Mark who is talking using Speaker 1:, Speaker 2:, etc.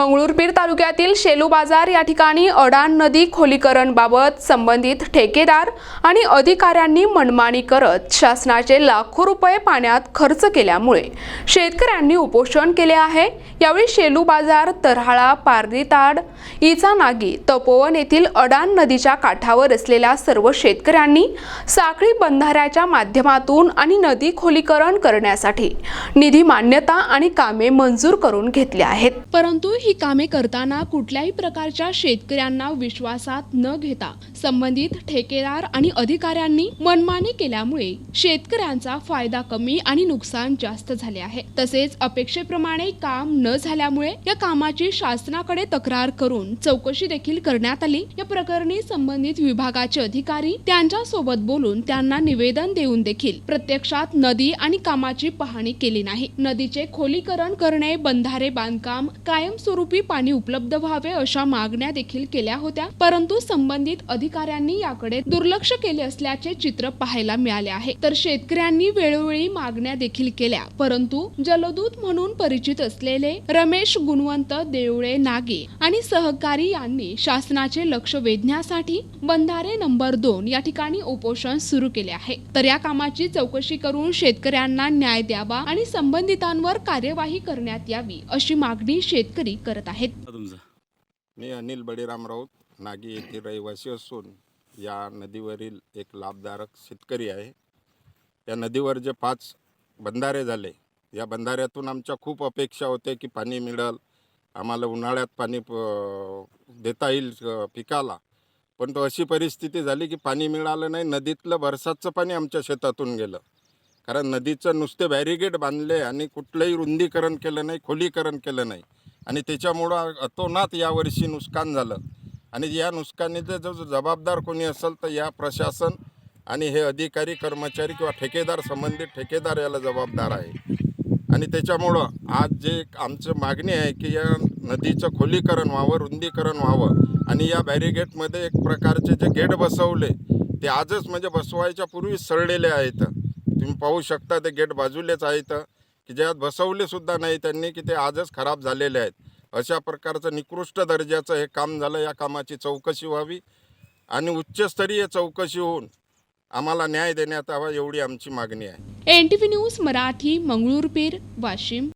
Speaker 1: मंगळूरपीर तालुक्यातील शेलू बाजार या ठिकाणी अडाण नदी खोलीकरणबाबत संबंधित ठेकेदार आणि अधिकाऱ्यांनी मनमानी करत शासनाचे लाखो रुपये पाण्यात खर्च केल्यामुळे शेतकऱ्यांनी उपोषण केले आहे। यावेळी शेलू बाजार, तरहाळा, पारदीताड, इचानागी, तपोवन येथील अडाण नदीच्या काठावर असलेल्या सर्व शेतकऱ्यांनी साखळी बंधाऱ्याच्या माध्यमातून आणि नदी खोलीकरण करण्यासाठी निधी मान्यता आणि कामे मंजूर करून घेतली आहेत। परंतु ही कामे करताना कुठल्याही प्रकारच्या शेतकऱ्यांना विश्वासात न घेता संबंधित ठेकेदार आणि अधिकाऱ्यांनी मनमानी केल्यामुळे शेतकऱ्यांचा फायदा कमी आणि नुकसान जास्त झाले आहे। तसेच अपेक्षेप्रमाणे काम न झाल्यामुळे या कामाची शासनाकडे तक्रार करून चौकशी देखील करण्यात आली। या प्रकरणी संबंधित विभागाचे अधिकारी त्यांच्या सोबत बोलून त्यांना निवेदन देऊन देखील प्रत्यक्षात नदी आणि कामाची पाहणी केली नाही। नदीचे खोलीकरण करणे, बंधारे बांधकाम, कायमस्वरूपी पाणी उपलब्ध व्हावे अशा मागण्या देखील केल्या होत्या, परंतु संबंधित अधिकाऱ्यांनी याकडे दुर्लक्ष केले असल्याचे चित्र पाहायला मिळाले आहे। तर शेतकऱ्यांनी वेळोवेळी मागण्या देखील केल्या, परंतु जलदूत म्हणून परिचित असलेले रमेश गुणवंत देवळे नागे आणि सहकारी यांनी शासनाचे लक्ष वेधण्यासाठी बंधारे नंबर 2 या ठिकाणी उपोषण सुरू केले आहे। तर या कामाची चौकशी करून शेतकऱ्यांना न्याय द्यावा आणि संबंधितांवर कार्यवाही करण्यात यावी अशी मागणी शेतकरी करत आहेत।
Speaker 2: मी अनिल बळीराम राऊत नागी येथील रहिवासी असून या नदीवरील एक लाभधारक शेतकरी आहे। या नदीवर जे 5 बंधारे झाले, या बंधाऱ्यातून आमच्या खूप अपेक्षा होत्या की पाणी मिळेल, आम्हाला उन्हाळ्यात पाणी देता येईल पिकाला, पण तो अशी परिस्थिती झाली की पाणी मिळालं नाही। नदीतलं बरसातचं पाणी आमच्या शेतातून गेलं, कारण नदीचं नुसते बॅरिगेड बांधले आणि कुठलंही रुंदीकरण केलं नाही, खोलीकरण केलं नाही, आणि त्याच्यामुळं अतोनात यावर्षी नुकसान झालं। आणि या नुकसानीचा जो जबाबदार कोणी असेल तर या प्रशासन आणि हे अधिकारी, कर्मचारी किंवा ठेकेदार, संबंधित ठेकेदार याला जबाबदार आहे। आणि त्याच्यामुळं आज जे आमचं मागणी आहे की या नदीचं खोलीकरण व्हावं, रुंदीकरण व्हावं, आणि या बॅरिगेटमध्ये एक प्रकारचे जे गेट बसवले ते आजच म्हणजे बसवायच्या पूर्वी सडलेले आहेत। तुम्ही पाहू शकता ते गेट बाजूलेच आहेत की ज्यात बसवले सुद्धा नाही त्यांनी, की ते आजच खराब झालेले आहेत। अशा प्रकारचं निकृष्ट दर्जाचं हे काम झालं। या कामाची चौकशी व्हावी आणि उच्चस्तरीय चौकशी होऊन आम्हाला न्याय देण्यात यावा एवढी आमची मागणी आहे।
Speaker 1: NTV news Marathi, Mangrulpir, Washim.